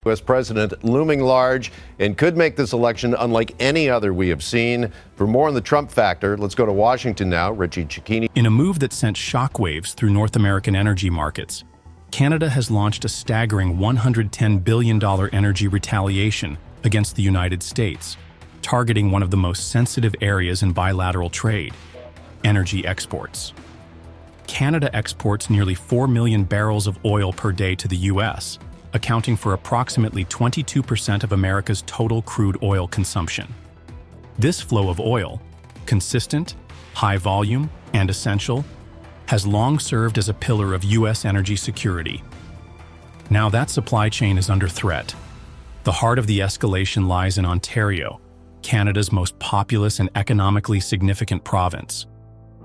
U.S. president looming large and could make this election unlike any other we have seen. For more on the Trump factor, let's go to Washington now. Richie Cicchini. In a move that sent shockwaves through North American energy markets, Canada has launched a staggering $110 billion energy retaliation against the United States, targeting one of the most sensitive areas in bilateral trade: energy exports. Canada exports nearly 4 million barrels of oil per day to the U.S., accounting for approximately 22% of America's total crude oil consumption. This flow of oil, consistent, high volume, and essential, has long served as a pillar of U.S. energy security. Now that supply chain is under threat. The heart of the escalation lies in Ontario, Canada's most populous and economically significant province.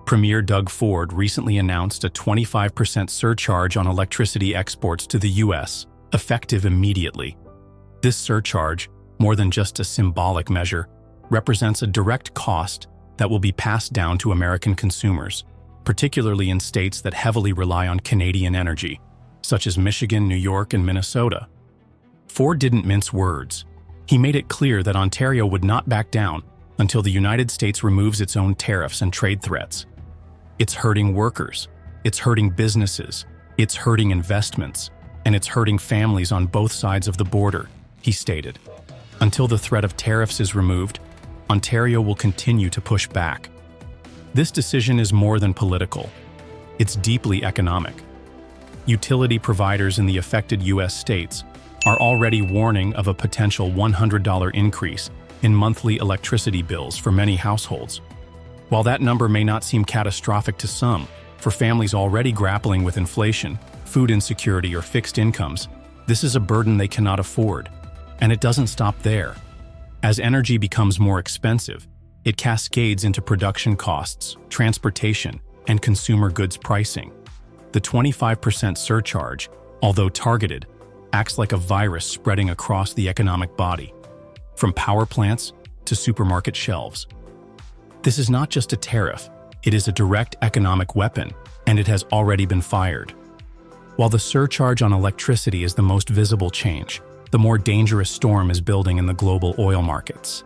Premier Doug Ford recently announced a 25% surcharge on electricity exports to the U.S., effective immediately. This surcharge, more than just a symbolic measure, represents a direct cost that will be passed down to American consumers, particularly in states that heavily rely on Canadian energy, such as Michigan, New York, and Minnesota. Ford didn't mince words. He made it clear that Ontario would not back down until the United States removes its own tariffs and trade threats. It's hurting workers, it's hurting businesses, it's hurting investments, and it's hurting families on both sides of the border, he stated. Until the threat of tariffs is removed, Ontario will continue to push back. This decision is more than political. It's deeply economic. Utility providers in the affected U.S. states are already warning of a potential $100 increase in monthly electricity bills for many households. While that number may not seem catastrophic to some, for families already grappling with inflation, food insecurity, or fixed incomes, this is a burden they cannot afford. And it doesn't stop there. As energy becomes more expensive, it cascades into production costs, transportation, and consumer goods pricing. The 25% surcharge, although targeted, acts like a virus spreading across the economic body, from power plants to supermarket shelves. This is not just a tariff, it is a direct economic weapon, and it has already been fired. While the surcharge on electricity is the most visible change, the more dangerous storm is building in the global oil markets.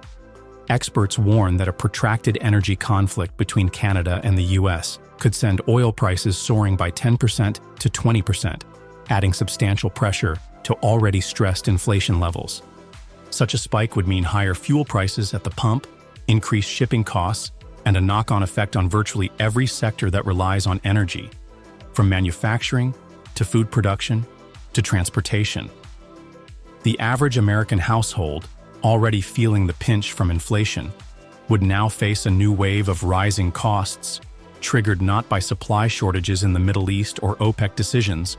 Experts warn that a protracted energy conflict between Canada and the U.S. could send oil prices soaring by 10% to 20%, adding substantial pressure to already stressed inflation levels. Such a spike would mean higher fuel prices at the pump, increased shipping costs, and a knock-on effect on virtually every sector that relies on energy, from manufacturing to food production to transportation. The average American household, already feeling the pinch from inflation, would now face a new wave of rising costs, triggered not by supply shortages in the Middle East or OPEC decisions,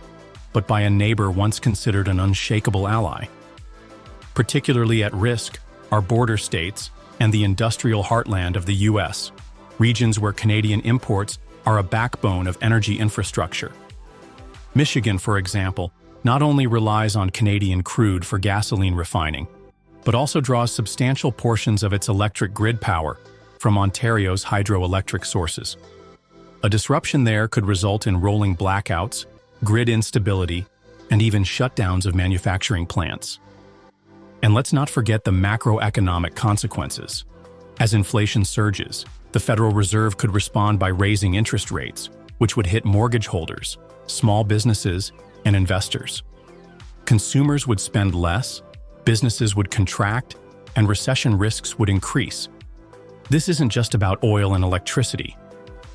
but by a neighbor once considered an unshakable ally. Particularly at risk are border states and the industrial heartland of the U.S., regions where Canadian imports are a backbone of energy infrastructure. Michigan, for example, not only relies on Canadian crude for gasoline refining, but also draws substantial portions of its electric grid power from Ontario's hydroelectric sources. A disruption there could result in rolling blackouts, grid instability, and even shutdowns of manufacturing plants. And let's not forget the macroeconomic consequences. As inflation surges, the Federal Reserve could respond by raising interest rates, which would hit mortgage holders, small businesses, and investors. Consumers would spend less, businesses would contract, and recession risks would increase. This isn't just about oil and electricity.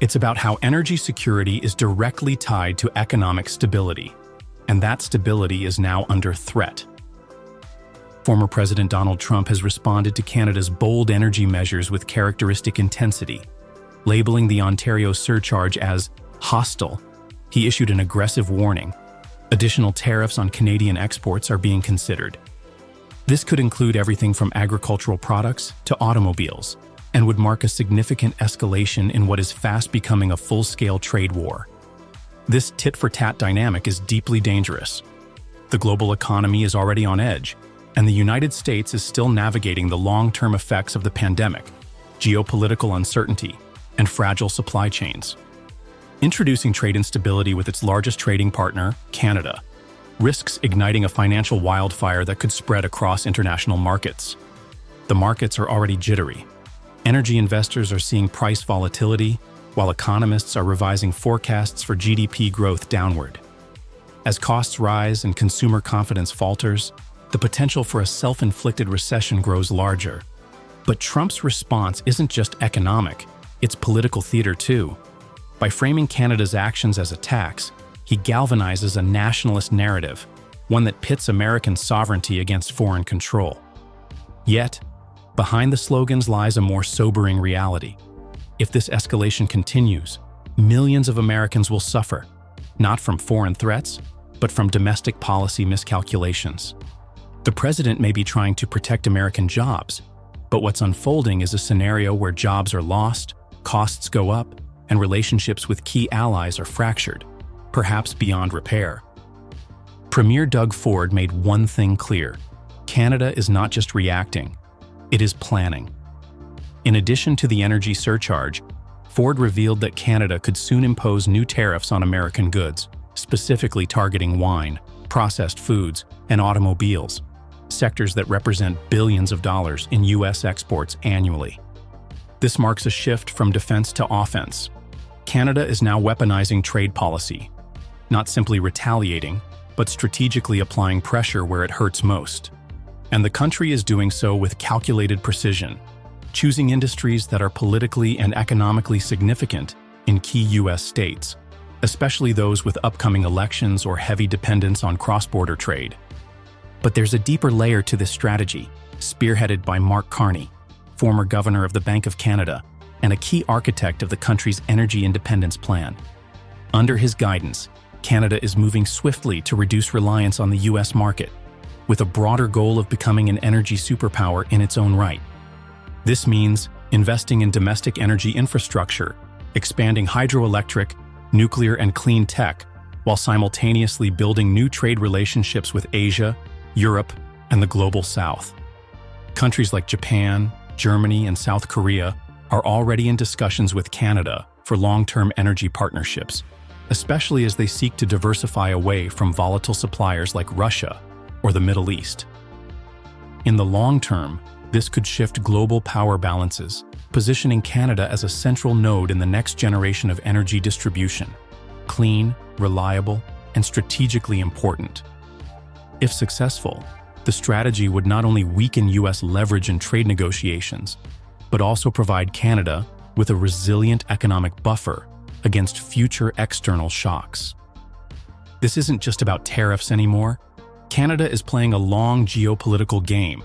It's about how energy security is directly tied to economic stability, and that stability is now under threat. Former President Donald Trump has responded to Canada's bold energy measures with characteristic intensity. Labeling the Ontario surcharge as hostile, he issued an aggressive warning. Additional tariffs on Canadian exports are being considered. This could include everything from agricultural products to automobiles, and would mark a significant escalation in what is fast becoming a full-scale trade war. This tit-for-tat dynamic is deeply dangerous. The global economy is already on edge, and the United States is still navigating the long-term effects of the pandemic, geopolitical uncertainty, and fragile supply chains. Introducing trade instability with its largest trading partner, Canada, risks igniting a financial wildfire that could spread across international markets. The markets are already jittery. Energy investors are seeing price volatility, while economists are revising forecasts for GDP growth downward. As costs rise and consumer confidence falters, the potential for a self-inflicted recession grows larger. But Trump's response isn't just economic, it's political theater too. By framing Canada's actions as attacks, he galvanizes a nationalist narrative, one that pits American sovereignty against foreign control. Yet, behind the slogans lies a more sobering reality. If this escalation continues, millions of Americans will suffer, not from foreign threats, but from domestic policy miscalculations. The president may be trying to protect American jobs, but what's unfolding is a scenario where jobs are lost, costs go up, and relationships with key allies are fractured, perhaps beyond repair. Premier Doug Ford made one thing clear: Canada is not just reacting, it is planning. In addition to the energy surcharge, Ford revealed that Canada could soon impose new tariffs on American goods, specifically targeting wine, processed foods, and automobiles, sectors that represent billions of dollars in U.S. exports annually. This marks a shift from defense to offense. Canada is now weaponizing trade policy, not simply retaliating, but strategically applying pressure where it hurts most. And the country is doing so with calculated precision, choosing industries that are politically and economically significant in key U.S. states, especially those with upcoming elections or heavy dependence on cross-border trade. But there's a deeper layer to this strategy, spearheaded by Mark Carney, former governor of the Bank of Canada and a key architect of the country's energy independence plan. Under his guidance, Canada is moving swiftly to reduce reliance on the U.S. market, with a broader goal of becoming an energy superpower in its own right. This means investing in domestic energy infrastructure, expanding hydroelectric, nuclear, and clean tech, while simultaneously building new trade relationships with Asia, Europe, and the global South. Countries like Japan, Germany, and South Korea are already in discussions with Canada for long-term energy partnerships, especially as they seek to diversify away from volatile suppliers like Russia or the Middle East. In the long term, this could shift global power balances, positioning Canada as a central node in the next generation of energy distribution: clean, reliable, and strategically important. If successful, the strategy would not only weaken U.S. leverage in trade negotiations, but also provide Canada with a resilient economic buffer against future external shocks. This isn't just about tariffs anymore. Canada is playing a long geopolitical game,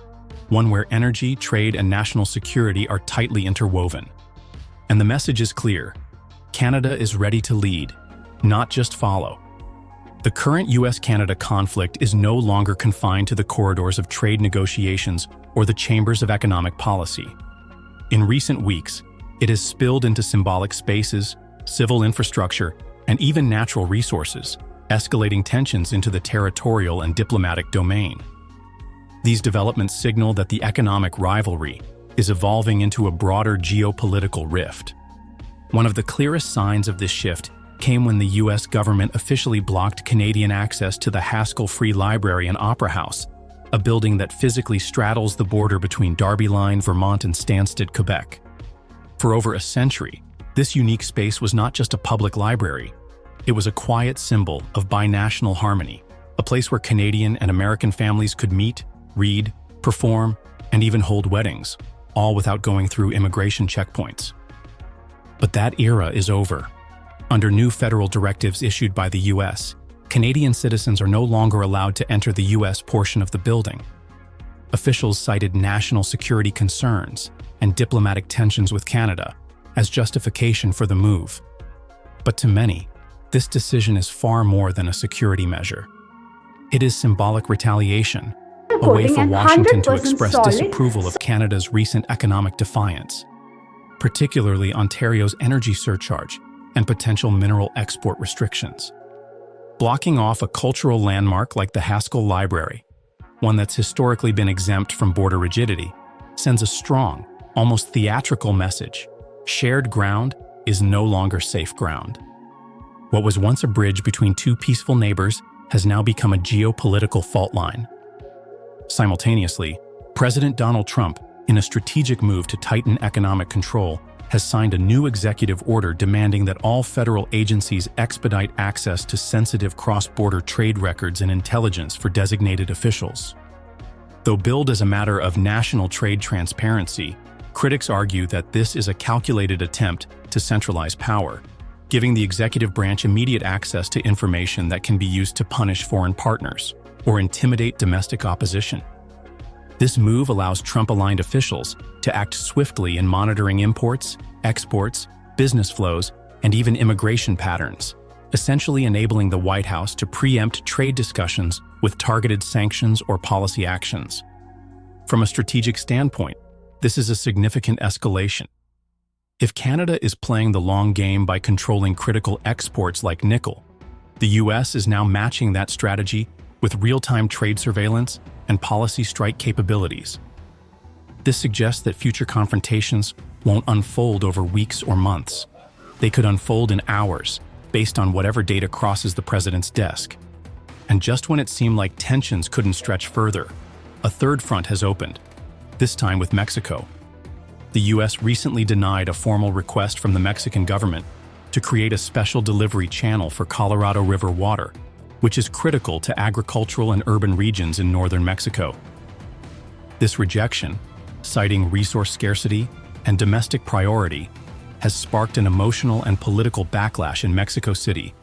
one where energy, trade, and national security are tightly interwoven. And the message is clear: Canada is ready to lead, not just follow. The current U.S.-Canada conflict is no longer confined to the corridors of trade negotiations or the chambers of economic policy. In recent weeks, it has spilled into symbolic spaces, civil infrastructure, and even natural resources, escalating tensions into the territorial and diplomatic domain. These developments signal that the economic rivalry is evolving into a broader geopolitical rift. One of the clearest signs of this shift came when the U.S. government officially blocked Canadian access to the Haskell Free Library and Opera House, a building that physically straddles the border between Darby Line, Vermont, and Stansted, Quebec. For over a century, this unique space was not just a public library. It was a quiet symbol of binational harmony, a place where Canadian and American families could meet, read, perform, and even hold weddings, all without going through immigration checkpoints. But that era is over. Under new federal directives issued by the U.S., Canadian citizens are no longer allowed to enter the U.S. portion of the building. Officials cited national security concerns and diplomatic tensions with Canada as justification for the move. But to many, this decision is far more than a security measure. It is symbolic retaliation, a way for Washington to express disapproval of Canada's recent economic defiance, particularly Ontario's energy surcharge and potential mineral export restrictions. Blocking off a cultural landmark like the Haskell Library, one that's historically been exempt from border rigidity, sends a strong, almost theatrical message: shared ground is no longer safe ground. What was once a bridge between two peaceful neighbors has now become a geopolitical fault line. Simultaneously, President Donald Trump, in a strategic move to tighten economic control, has signed a new executive order demanding that all federal agencies expedite access to sensitive cross-border trade records and intelligence for designated officials. Though billed as a matter of national trade transparency, critics argue that this is a calculated attempt to centralize power, giving the executive branch immediate access to information that can be used to punish foreign partners or intimidate domestic opposition. This move allows Trump-aligned officials to act swiftly in monitoring imports, exports, business flows, and even immigration patterns, essentially enabling the White House to preempt trade discussions with targeted sanctions or policy actions. From a strategic standpoint, this is a significant escalation. If Canada is playing the long game by controlling critical exports like nickel, the US is now matching that strategy with real-time trade surveillance and policy strike capabilities. This suggests that future confrontations won't unfold over weeks or months. They could unfold in hours, based on whatever data crosses the president's desk. And just when it seemed like tensions couldn't stretch further, a third front has opened, this time with Mexico. The US recently denied a formal request from the Mexican government to create a special delivery channel for Colorado River water, which is critical to agricultural and urban regions in northern Mexico. This rejection, citing resource scarcity and domestic priority, has sparked an emotional and political backlash in Mexico City,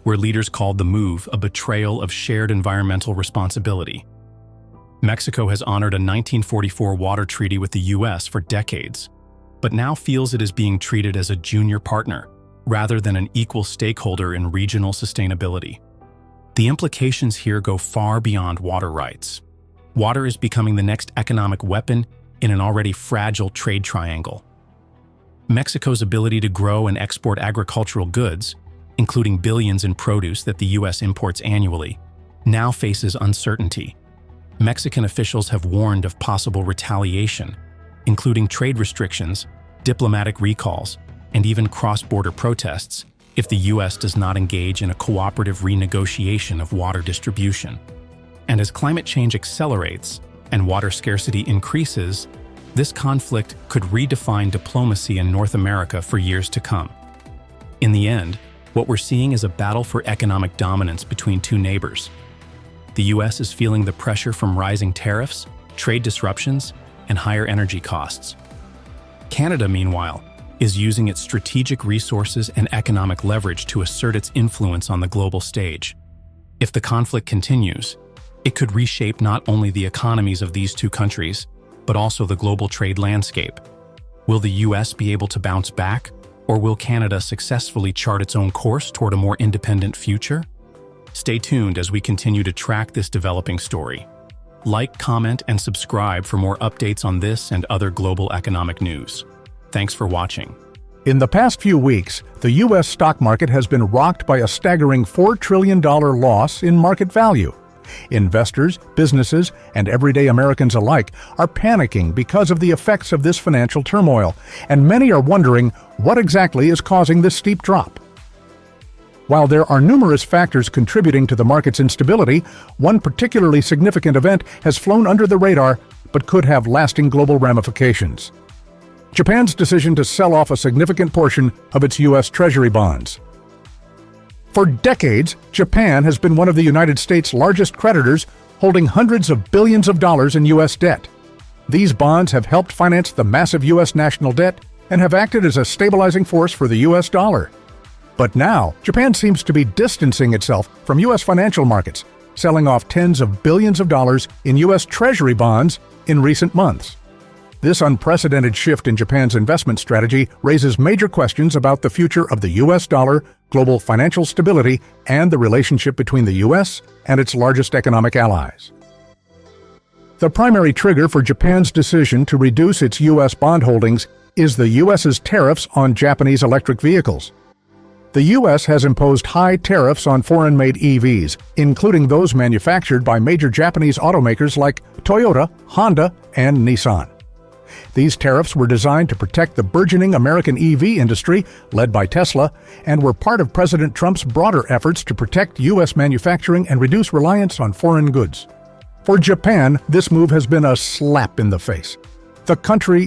where leaders called the move a betrayal of shared environmental responsibility. Mexico has honored a 1944 water treaty with the US for decades, but now feels it is being treated as a junior partner rather than an equal stakeholder in regional sustainability. The implications here go far beyond water rights. Water is becoming the next economic weapon in an already fragile trade triangle. Mexico's ability to grow and export agricultural goods, including billions in produce that the US imports annually, now faces uncertainty. Mexican officials have warned of possible retaliation, including trade restrictions, diplomatic recalls, and even cross-border protests if the US does not engage in a cooperative renegotiation of water distribution. And as climate change accelerates and water scarcity increases, this conflict could redefine diplomacy in North America for years to come. In the end, what we're seeing is a battle for economic dominance between two neighbors. The US is feeling the pressure from rising tariffs, trade disruptions, and higher energy costs. Canada, meanwhile, is using its strategic resources and economic leverage to assert its influence on the global stage. If the conflict continues, it could reshape not only the economies of these two countries, but also the global trade landscape. Will the US be able to bounce back, or will Canada successfully chart its own course toward a more independent future? Stay tuned as we continue to track this developing story. Like, comment, and subscribe for more updates on this and other global economic news. Thanks for watching. In the past few weeks, the U.S. stock market has been rocked by a staggering $4 trillion loss in market value. Investors, businesses, and everyday Americans alike are panicking because of the effects of this financial turmoil, and many are wondering what exactly is causing this steep drop. While there are numerous factors contributing to the market's instability, one particularly significant event has flown under the radar but could have lasting global ramifications: Japan's decision to sell off a significant portion of its U.S. Treasury bonds. For decades, Japan has been one of the United States' largest creditors, holding hundreds of billions of dollars in U.S. debt. These bonds have helped finance the massive U.S. national debt and have acted as a stabilizing force for the U.S. dollar. But now, Japan seems to be distancing itself from U.S. financial markets, selling off tens of billions of dollars in U.S. Treasury bonds in recent months. This unprecedented shift in Japan's investment strategy raises major questions about the future of the U.S. dollar, global financial stability, and the relationship between the U.S. and its largest economic allies. The primary trigger for Japan's decision to reduce its U.S. bond holdings is the U.S.'s tariffs on Japanese electric vehicles. The U.S. has imposed high tariffs on foreign-made EVs, including those manufactured by major Japanese automakers like Toyota, Honda, and Nissan. These tariffs were designed to protect the burgeoning American EV industry, led by Tesla, and were part of President Trump's broader efforts to protect U.S. manufacturing and reduce reliance on foreign goods. For Japan, this move has been a slap in the face. The country